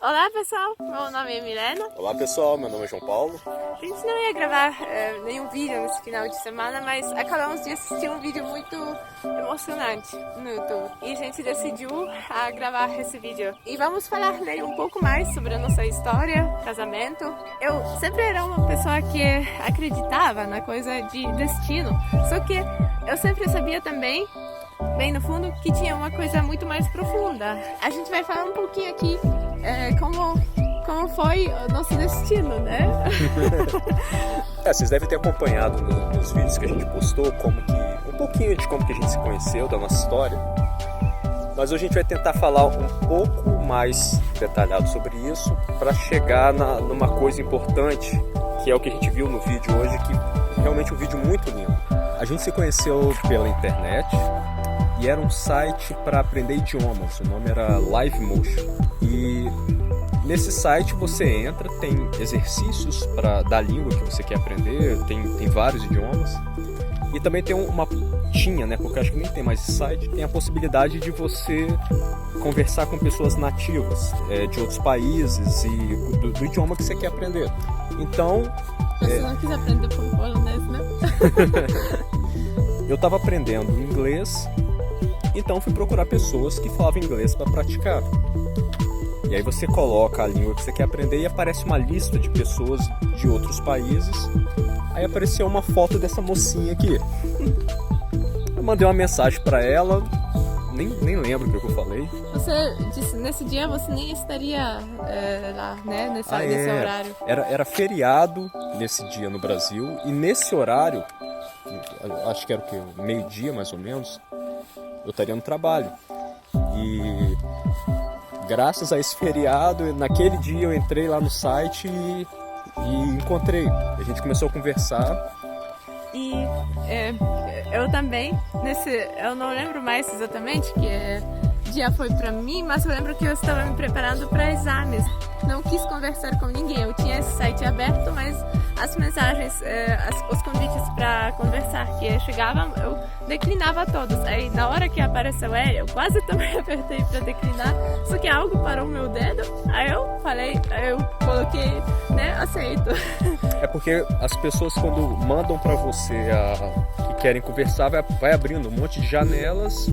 Olá pessoal, meu nome é Milena. Olá pessoal, meu nome é João Paulo. A gente não ia gravar nenhum vídeo nesse final de semana, mas acabamos de assistir um vídeo muito emocionante no YouTube. E a gente decidiu gravar esse vídeo. E vamos falar um pouco mais sobre a nossa história, casamento. Eu sempre era uma pessoa que acreditava na coisa de destino, só que eu sempre sabia também, bem no fundo, que tinha uma coisa muito mais profunda. A gente vai falar um pouquinho aqui como foi o nosso destino, né? Vocês devem ter acompanhado nos vídeos que a gente postou um pouquinho de como que a gente se conheceu, da nossa história. Mas hoje a gente vai tentar falar um pouco mais detalhado sobre isso para chegar numa coisa importante, que é o que a gente viu no vídeo hoje, que realmente é um vídeo muito lindo. A gente se conheceu pela internet e era um site para aprender idiomas. O nome era Live Motion. E nesse site você entra, tem exercícios da língua que você quer aprender, tem vários idiomas. E também tem tinha, porque acho que nem tem mais esse site, tem a possibilidade de você conversar com pessoas nativas de outros países e do idioma que você quer aprender. Então... Você não quis aprender polonês, né? Eu estava aprendendo inglês, então fui procurar pessoas que falavam inglês para praticar. E aí você coloca a língua que você quer aprender e aparece uma lista de pessoas de outros países. Aí apareceu uma foto dessa mocinha aqui. Eu mandei uma mensagem para ela, nem lembro o que eu falei. Você disse, nesse dia você nem estaria lá, né? Nesse horário. Era feriado nesse dia no Brasil, e nesse horário, acho que era o quê? Meio-dia mais ou menos, eu estaria no trabalho. E graças a esse feriado, naquele dia eu entrei lá no site e encontrei. A gente começou a conversar. E eu também, eu não lembro mais exatamente que dia foi pra mim, mas eu lembro que eu estava me preparando para exames. Não quis conversar com ninguém, eu tinha esse site aberto, mas as mensagens, os convites para conversar que chegavam, eu declinava todos. Aí na hora que apareceu ele, eu quase também apertei para declinar, só que algo parou o meu dedo, aí eu coloquei, aceito. É porque as pessoas, quando mandam para você que querem conversar, vai abrindo um monte de janelas.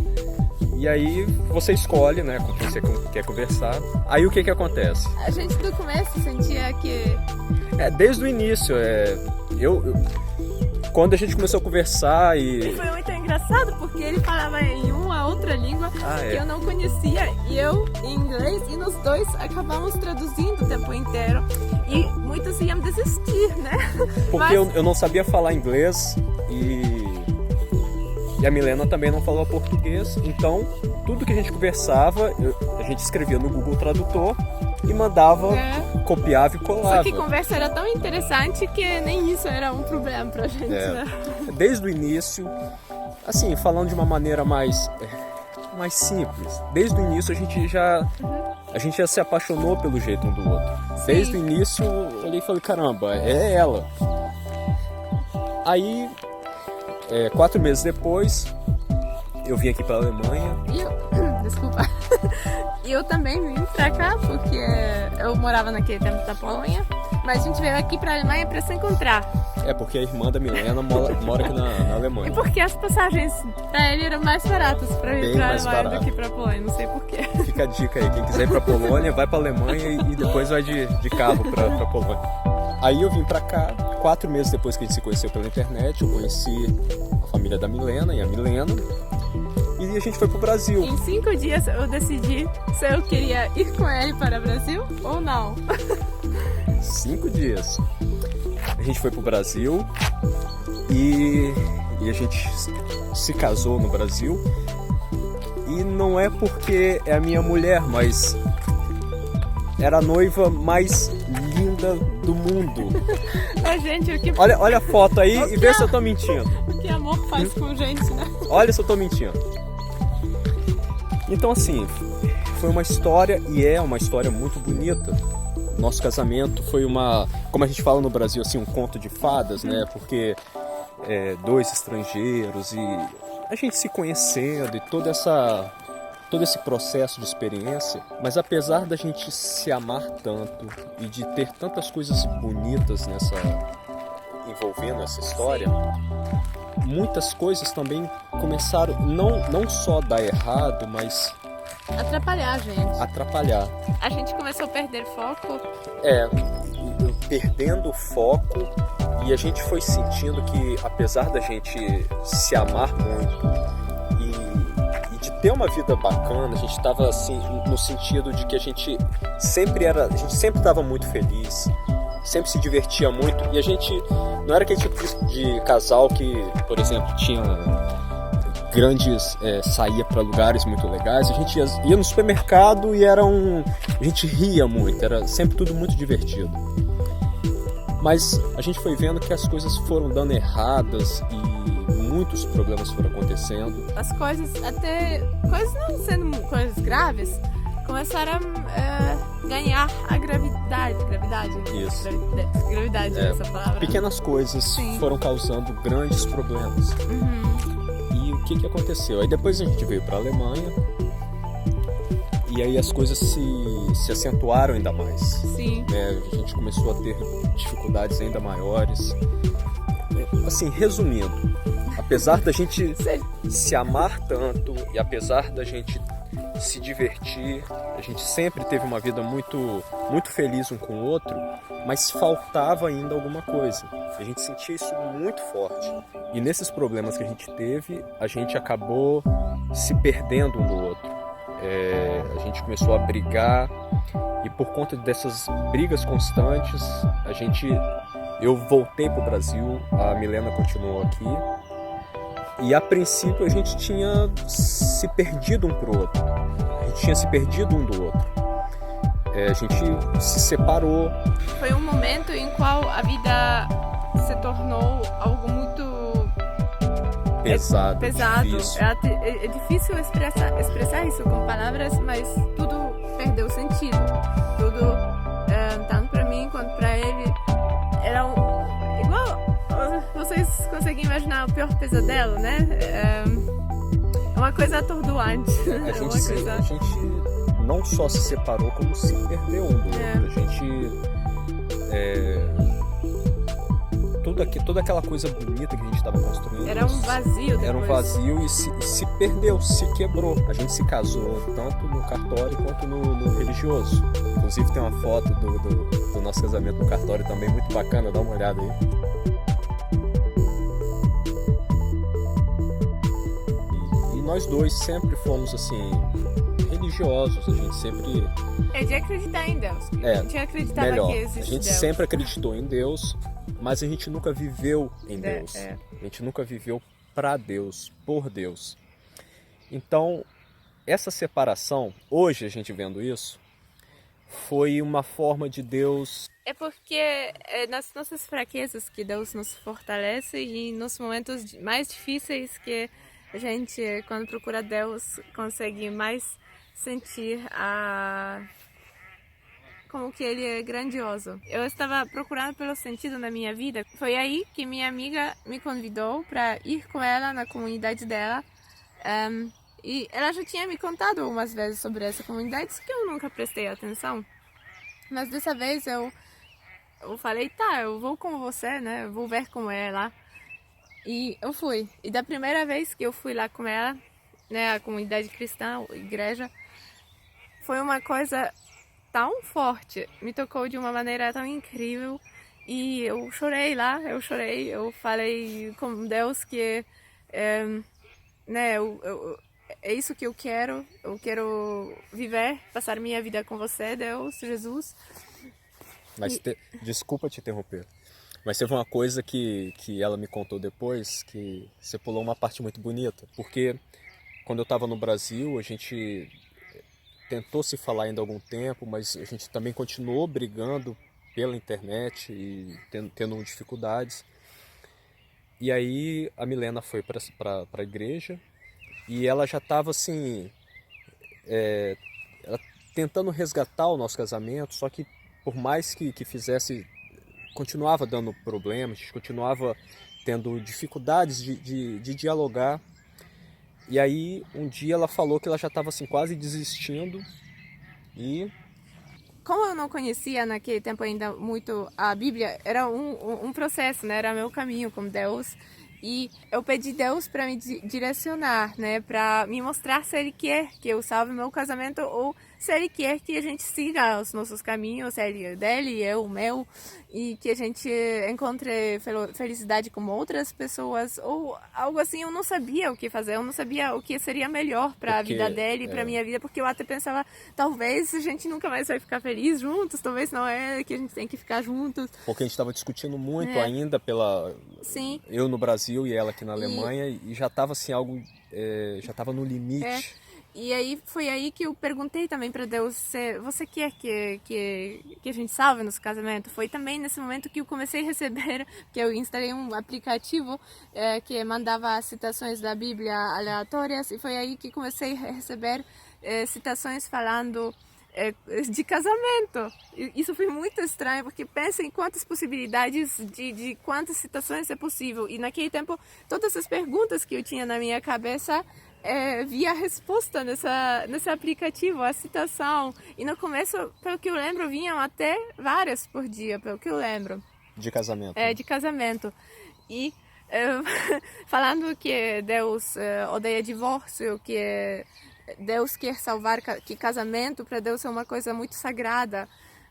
E aí você escolhe, com quem você quer conversar. Aí o que acontece? A gente do começo sentia que... Desde o início, quando a gente começou a conversar E foi muito engraçado, porque ele falava em uma outra língua que eu não conhecia, e eu em inglês, e nós dois acabamos traduzindo o tempo inteiro. E muitos iam desistir, né? Porque eu não sabia falar inglês e a Milena também não falava português, então tudo que a gente conversava, a gente escrevia no Google Tradutor e mandava, copiava e colava. Só que a conversa era tão interessante que nem isso era um problema pra gente, né? Desde o início, assim, falando de uma maneira mais simples, desde o início a gente já se apaixonou pelo jeito um do outro. Sim. Desde o início eu olhei e falei, caramba, é ela. Aí... 4 meses depois, eu vim aqui para a Alemanha. Desculpa. E eu também vim pra cá, porque eu morava naquele tempo da Polônia. Mas a gente veio aqui para a Alemanha para se encontrar. Porque a irmã da Milena mora aqui na Alemanha. E porque as passagens para ele eram mais baratas para vir para a Alemanha do que para a Polônia, não sei porquê. Fica a dica aí, quem quiser ir para a Polônia, vai para a Alemanha e depois vai de carro para a Polônia. Aí eu vim pra cá, 4 meses depois que a gente se conheceu pela internet, eu conheci a família da Milena e a Milena, e a gente foi pro Brasil. Em 5 dias eu decidi se eu queria ir com ele para o Brasil ou não. 5 dias. A gente foi pro Brasil e a gente se casou no Brasil. E não é porque é a minha mulher, mas era a noiva mais linda do mundo. Gente, olha a foto aí e vê se eu tô mentindo. O que amor faz com gente, né? Olha se eu tô mentindo. Então assim, foi uma história, e é uma história muito bonita. Nosso casamento foi como a gente fala no Brasil, assim, um conto de fadas, né? Porque 2 estrangeiros e a gente se conhecendo e todo todo esse processo de experiência, mas apesar da gente se amar tanto e de ter tantas coisas bonitas envolvendo essa história, muitas coisas também começaram não só a dar errado, mas Atrapalhar a gente. atrapalhar. A gente começou a perder foco. Perdendo o foco, e a gente foi sentindo que, apesar da gente se amar muito e de ter uma vida bacana, a gente estava assim no sentido de que a gente sempre estava muito feliz, sempre se divertia muito, e a gente não era aquele tipo de casal que, por exemplo, tinha saía para lugares muito legais. A gente ia no supermercado e a gente ria muito, era sempre tudo muito divertido. Mas a gente foi vendo que as coisas foram dando erradas e muitos problemas foram acontecendo. As coisas não sendo coisas graves, começaram a ganhar a gravidade. Isso. Gravidade é essa palavra. Pequenas coisas foram causando grandes problemas. E o que aconteceu? Aí depois a gente veio para a Alemanha e aí as coisas se acentuaram ainda mais. Sim. A gente começou a ter dificuldades ainda maiores. Assim, resumindo, apesar da gente se amar tanto e apesar da gente se divertir, a gente sempre teve uma vida muito, muito feliz um com o outro, mas faltava ainda alguma coisa. A gente sentia isso muito forte. E nesses problemas que a gente teve, a gente acabou se perdendo um do outro. A gente começou a brigar e por conta dessas brigas constantes, eu voltei para o Brasil, a Milena continuou aqui e a princípio a gente tinha se perdido um pro outro, a gente tinha se perdido um do outro, a gente se separou. Foi um momento em qual a vida se tornou algo muito pesado. Difícil. É difícil expressar isso com palavras, mas tudo perdeu sentido. Tudo, tanto para mim quanto para ele, era igual. Vocês conseguem imaginar o pior pesadelo, né? É uma coisa atordoante. A gente não só se separou, como se perdeu um do outro. A gente toda aquela coisa bonita que a gente estava construindo era um vazio depois. Era um vazio e se perdeu, se quebrou. A gente se casou tanto no cartório quanto no religioso. Inclusive tem uma foto do nosso casamento no cartório também, muito bacana, dá uma olhada aí. E nós dois sempre fomos assim religiosos, a gente sempre... É de acreditar em Deus. A gente acreditava melhor. Que existe A gente Deus. sempre acreditou em Deus, mas a gente nunca viveu em Deus. A gente nunca viveu para Deus, por Deus. Então, essa separação, hoje a gente vendo isso, foi uma forma de Deus... É porque é nas nossas fraquezas que Deus nos fortalece e nos momentos mais difíceis que a gente, quando procura Deus, consegue mais sentir como que ele é grandioso. Eu estava procurando pelo sentido na minha vida. Foi aí que minha amiga me convidou para ir com ela na comunidade dela. E ela já tinha me contado algumas vezes sobre essa comunidade, que eu nunca prestei atenção. Mas dessa vez eu falei, tá, eu vou com você, né? Eu vou ver como é lá. E eu fui. E da primeira vez que eu fui lá com ela, né, a comunidade cristã, a igreja, foi uma coisa tão forte, me tocou de uma maneira tão incrível e eu chorei lá, eu falei com Deus que né, é isso que eu quero viver, passar minha vida com você, Deus, Jesus. Mas desculpa te interromper, mas teve uma coisa que ela me contou depois, que você pulou uma parte muito bonita, porque quando eu estava no Brasil, a gente tentou se falar ainda há algum tempo, mas a gente também continuou brigando pela internet e tendo dificuldades. E aí a Milena foi para a igreja e ela já estava assim, ela tentando resgatar o nosso casamento, só que por mais que fizesse, continuava dando problemas, continuava tendo dificuldades de dialogar. E aí, um dia ela falou que ela já estava assim, quase desistindo e... Como eu não conhecia naquele tempo ainda muito a Bíblia, era um processo, né? Era meu caminho com Deus. E eu pedi Deus para me direcionar, né? Para me mostrar se Ele quer que eu salve meu casamento ou se Ele quer que a gente siga os nossos caminhos, Ele dele, eu, o meu, e que a gente encontre felicidade com outras pessoas ou algo assim. Eu não sabia o que fazer, eu não sabia o que seria melhor para a vida dele, para minha vida, porque eu até pensava, talvez a gente nunca mais vai ficar feliz juntos, talvez não é que a gente tem que ficar juntos. Porque a gente estava discutindo muito ainda Sim. Eu no Brasil e ela aqui na Alemanha, e já estava assim, algo... já estava no limite. E aí foi aí que eu perguntei também para Deus, você quer que a gente salve nosso casamento? Foi também nesse momento que eu comecei a receber, que eu instalei um aplicativo que mandava citações da Bíblia aleatórias, e foi aí que comecei a receber citações falando de casamento. Isso foi muito estranho, porque pensa em quantas possibilidades de quantas citações é possível. E naquele tempo, todas as perguntas que eu tinha na minha cabeça, via a resposta nesse aplicativo, a citação. E no começo, pelo que eu lembro, vinham até várias por dia, pelo que eu lembro. De casamento. De casamento. E falando que Deus odeia divórcio, que Deus quer salvar, que casamento para Deus é uma coisa muito sagrada.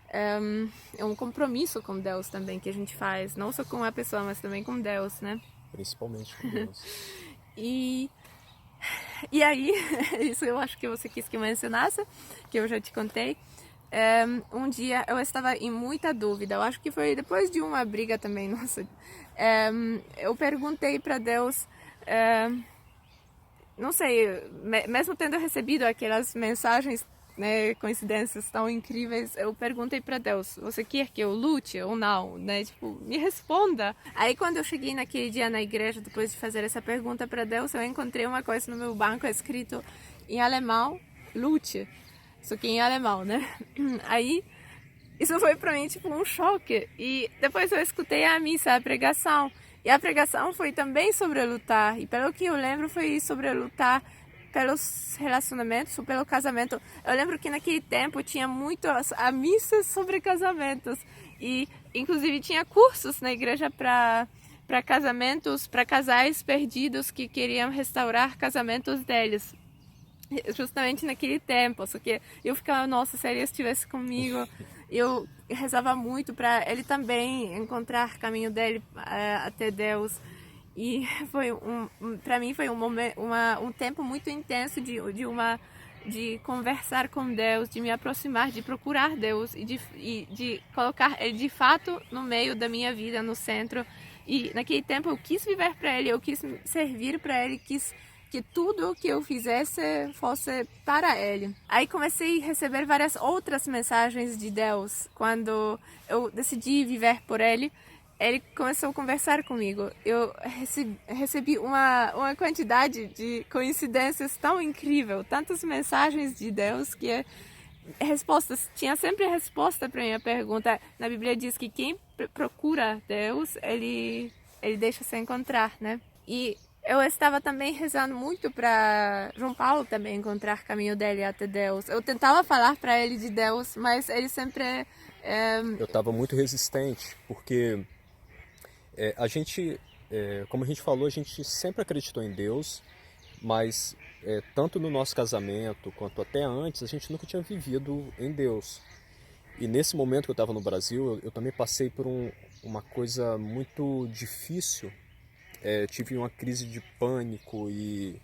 É um compromisso com Deus também que a gente faz, não só com a pessoa, mas também com Deus, né? Principalmente com Deus. E aí, isso eu acho que você quis que eu mencionasse, que eu já te contei. Um dia eu estava em muita dúvida, eu acho que foi depois de uma briga também, nossa. Eu perguntei para Deus, não sei, mesmo tendo recebido aquelas mensagens, né, coincidências tão incríveis, eu perguntei para Deus, você quer que eu lute ou não, né, tipo, me responda. Aí quando eu cheguei naquele dia na igreja, depois de fazer essa pergunta para Deus, eu encontrei uma coisa no meu banco escrito em alemão, lute, só que em alemão, né. Aí isso foi para mim tipo um choque, e depois eu escutei a missa, a pregação, e a pregação foi também sobre lutar, e pelo que eu lembro foi sobre lutar pelos relacionamentos ou pelo casamento. Eu lembro que naquele tempo tinha muito a missa sobre casamentos, e inclusive tinha cursos na igreja para casamentos, para casais perdidos que queriam restaurar casamentos deles. Justamente naquele tempo, só que eu ficava, nossa, se ele estivesse comigo, eu rezava muito para ele também encontrar o caminho dele até Deus. E foi para mim foi um tempo muito intenso de conversar com Deus, de me aproximar, de procurar Deus e de colocar Ele de fato no meio da minha vida, no centro. E naquele tempo eu quis viver para Ele, eu quis servir para Ele, quis que tudo que eu fizesse fosse para Ele. Aí comecei a receber várias outras mensagens de Deus. Quando eu decidi viver por Ele, Ele começou a conversar comigo. Eu recebi uma quantidade de coincidências tão incrível, tantas mensagens de Deus que respostas, tinha sempre resposta para minha pergunta. Na Bíblia diz que quem procura Deus, ele deixa se encontrar, né? E eu estava também rezando muito para João Paulo também encontrar o caminho dele até Deus. Eu tentava falar para ele de Deus, mas ele sempre... Eu estava muito resistente, porque a gente, como a gente falou, a gente sempre acreditou em Deus, mas tanto no nosso casamento quanto até antes, a gente nunca tinha vivido em Deus. E nesse momento que eu estava no Brasil, eu também passei por uma coisa muito difícil. Tive uma crise de pânico e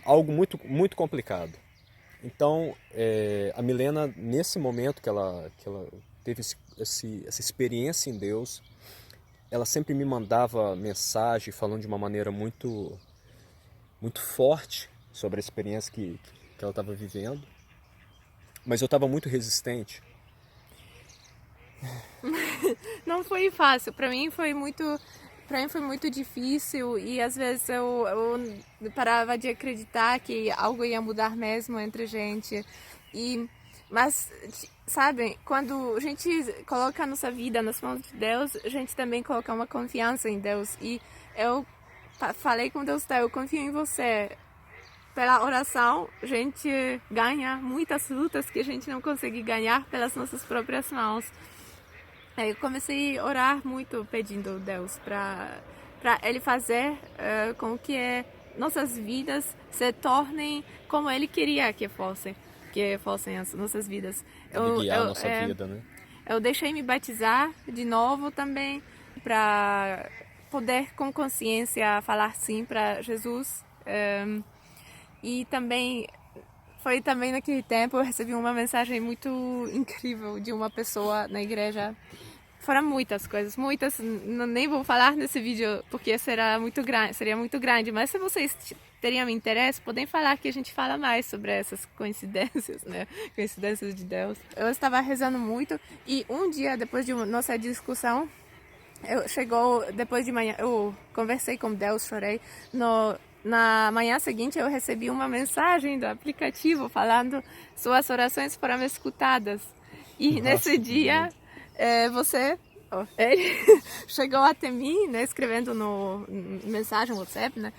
algo muito, muito complicado. Então, a Milena, nesse momento que ela teve essa experiência em Deus, ela sempre me mandava mensagem falando de uma maneira muito, muito forte sobre a experiência que ela estava vivendo. Mas eu estava muito resistente. Não foi fácil, para mim foi muito difícil, e às vezes eu parava de acreditar que algo ia mudar mesmo entre a gente. Mas, sabe, quando a gente coloca a nossa vida nas mãos de Deus, a gente também coloca uma confiança em Deus. E eu falei com Deus, tá, eu confio em você. Pela oração, a gente ganha muitas lutas que a gente não consegue ganhar pelas nossas próprias mãos. Eu comecei a orar muito pedindo a Deus para Ele fazer com que nossas vidas se tornem como Ele queria que fossem as nossas vidas. Guiar a nossa vida, né? Eu deixei me batizar de novo também para poder com consciência falar sim para Jesus. E também foi também naquele tempo eu recebi uma mensagem muito incrível de uma pessoa na igreja. Foram muitas coisas, muitas, nem vou falar nesse vídeo porque seria muito grande, mas se vocês teriam interesse, podem falar que a gente fala mais sobre essas coincidências, né? Coincidências de Deus. Eu estava rezando muito e um dia depois de nossa discussão, depois de manhã, eu conversei com Deus, chorei. Na manhã seguinte eu recebi uma mensagem do aplicativo falando suas orações foram escutadas. E nesse dia ele chegou até mim, né, escrevendo no mensagem WhatsApp, né,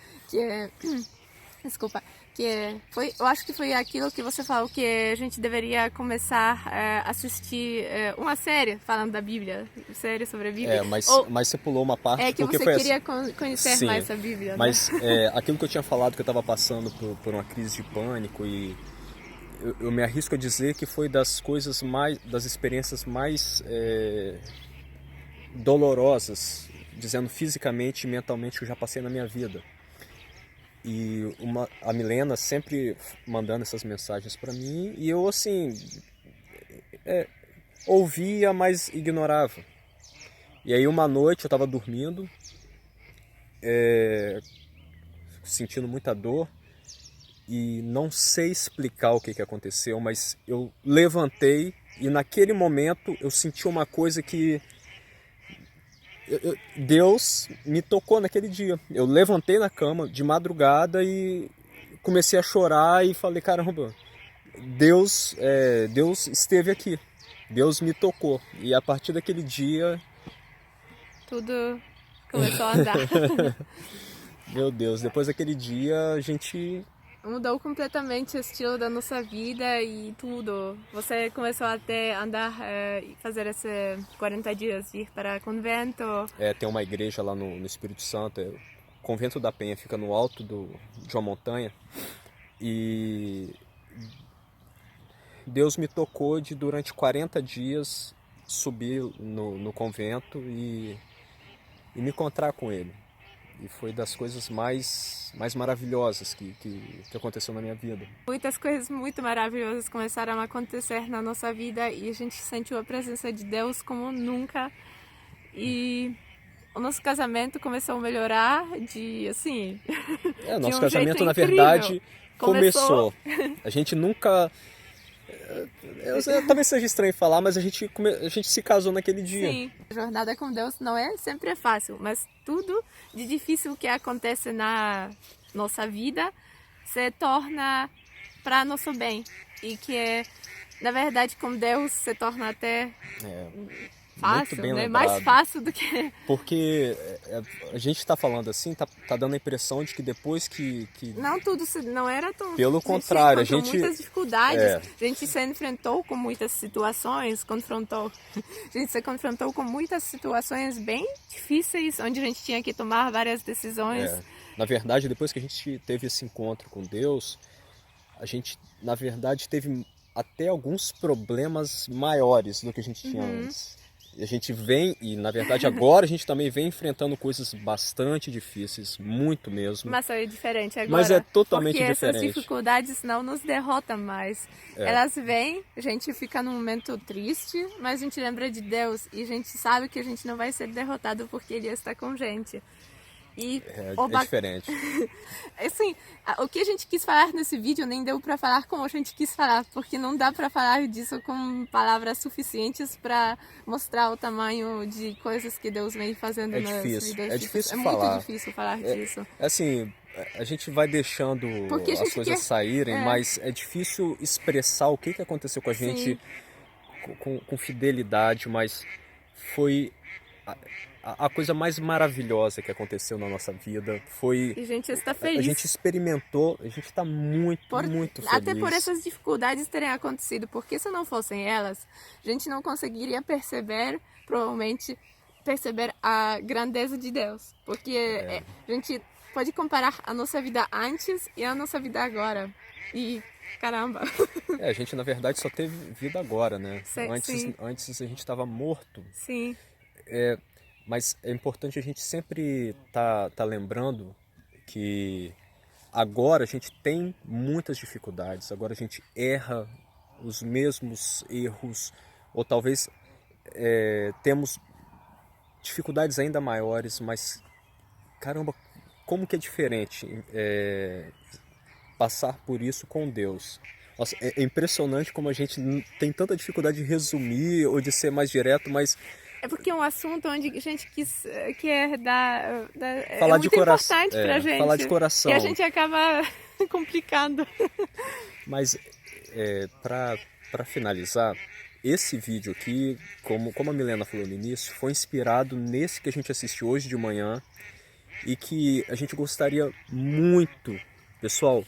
eu acho que foi aquilo que você falou, que a gente deveria começar a assistir uma série falando da Bíblia, série sobre a Bíblia. Mas você pulou uma parte que porque você foi queria assim. conhecer Sim, mais a Bíblia. mas né? Aquilo que eu tinha falado, que eu estava passando por uma crise de pânico, e eu me arrisco a dizer que foi das experiências mais dolorosas, dizendo fisicamente e mentalmente, que eu já passei na minha vida. E a Milena sempre mandando essas mensagens para mim, e eu assim ouvia, mas ignorava. E aí uma noite eu estava dormindo, sentindo muita dor, e não sei explicar o que aconteceu, mas eu levantei e naquele momento eu senti uma coisa que Deus me tocou naquele dia. Eu levantei na cama de madrugada e comecei a chorar e falei, caramba, Deus esteve aqui, Deus me tocou. E a partir daquele dia tudo começou a andar. Meu Deus, depois daquele dia a gente mudou completamente o estilo da nossa vida e tudo. Você começou até a andar e fazer esses 40 dias, ir para convento. Tem uma igreja lá no Espírito Santo, o Convento da Penha, fica no alto de uma montanha. E Deus me tocou de durante 40 dias subir no convento e me encontrar com Ele. E foi das coisas mais maravilhosas que aconteceu na minha vida. Muitas coisas muito maravilhosas começaram a acontecer na nossa vida e a gente sentiu a presença de Deus como nunca. E o nosso casamento começou a melhorar Nosso de um casamento, jeito na incrível. verdade, começou. A gente nunca... Talvez seja estranho falar, mas a gente se casou naquele dia. Sim, a jornada com Deus não é sempre fácil, mas tudo de difícil que acontece na nossa vida se torna para nosso bem. E que, na verdade, com Deus se torna até fácil, né? Mais fácil do que... Porque a gente está falando assim, tá dando a impressão de que depois que... Não tudo, não era tão... Pelo contrário, a gente... muitas dificuldades, a gente se enfrentou com muitas situações, a gente se confrontou com muitas situações bem difíceis, onde a gente tinha que tomar várias decisões. Na verdade, depois que a gente teve esse encontro com Deus, a gente, na verdade, teve até alguns problemas maiores do que a gente tinha antes. A gente vem, e na verdade agora a gente também vem enfrentando coisas bastante difíceis, muito mesmo. Mas é diferente agora. Mas é totalmente porque diferente. Essas dificuldades não nos derrotam mais. Elas vêm, a gente fica num momento triste, mas a gente lembra de Deus e a gente sabe que a gente não vai ser derrotado porque Ele está com a gente. E é diferente. Assim, o que a gente quis falar nesse vídeo nem deu para falar como a gente quis falar, porque não dá para falar disso com palavras suficientes para mostrar o tamanho de coisas que Deus vem fazendo nas vidas. É difícil falar. Muito difícil falar disso. Assim, a gente vai deixando as coisas saírem, mas é difícil expressar o que aconteceu com a gente com fidelidade, mas foi a coisa mais maravilhosa que aconteceu na nossa vida. Foi... E a gente está A feliz. gente experimentou, a gente está muito feliz. Até por essas dificuldades terem acontecido, porque se não fossem elas, a gente não conseguiria provavelmente perceber a grandeza de Deus. Porque a gente pode comparar a nossa vida antes e a nossa vida agora. E caramba! A gente na verdade só teve vida agora, né? Sim. Antes a gente estava morto. Sim. Mas é importante a gente sempre tá lembrando que agora a gente tem muitas dificuldades, agora a gente erra os mesmos erros, ou talvez temos dificuldades ainda maiores, mas caramba, como que é diferente passar por isso com Deus. Nossa, é impressionante como a gente tem tanta dificuldade de resumir ou de ser mais direto, mas É porque é um assunto onde a gente quer dar falar é de muito coração, importante pra gente. falar de coração. E a gente acaba complicando. Mas para finalizar, esse vídeo aqui, como a Milena falou no início, foi inspirado nesse que a gente assistiu hoje de manhã e que a gente gostaria muito, pessoal,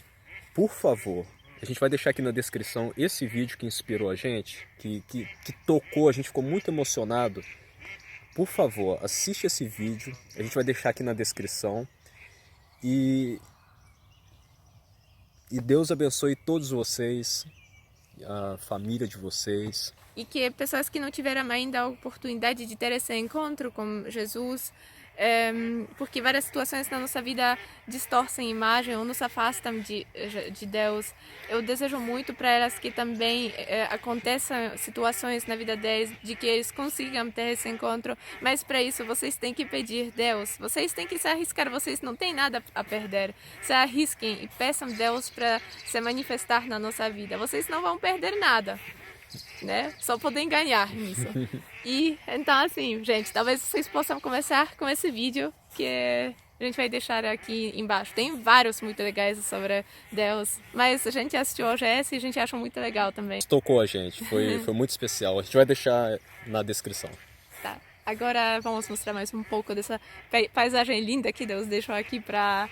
por favor, a gente vai deixar aqui na descrição esse vídeo que inspirou a gente, que tocou, a gente ficou muito emocionado. Por favor, assiste esse vídeo, a gente vai deixar aqui na descrição e Deus abençoe todos vocês, a família de vocês. E que pessoas que não tiveram ainda a oportunidade de ter esse encontro com Jesus, porque várias situações na nossa vida distorcem a imagem ou nos afastam de Deus. Eu desejo muito para elas que também aconteçam situações na vida deles, de que eles consigam ter esse encontro, mas para isso vocês têm que pedir Deus, vocês têm que se arriscar, vocês não têm nada a perder, se arrisquem e peçam Deus para se manifestar na nossa vida, vocês não vão perder nada, né? Só podem ganhar nisso. E então assim, gente, talvez vocês possam começar com esse vídeo que a gente vai deixar aqui embaixo. Tem vários muito legais sobre Deus, mas a gente assistiu hoje esse e a gente achou muito legal também. Tocou a gente, foi muito especial. A gente vai deixar na descrição. Tá. Agora vamos mostrar mais um pouco dessa paisagem linda que Deus deixou aqui para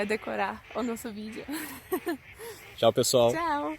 decorar o nosso vídeo. Tchau, pessoal. Tchau!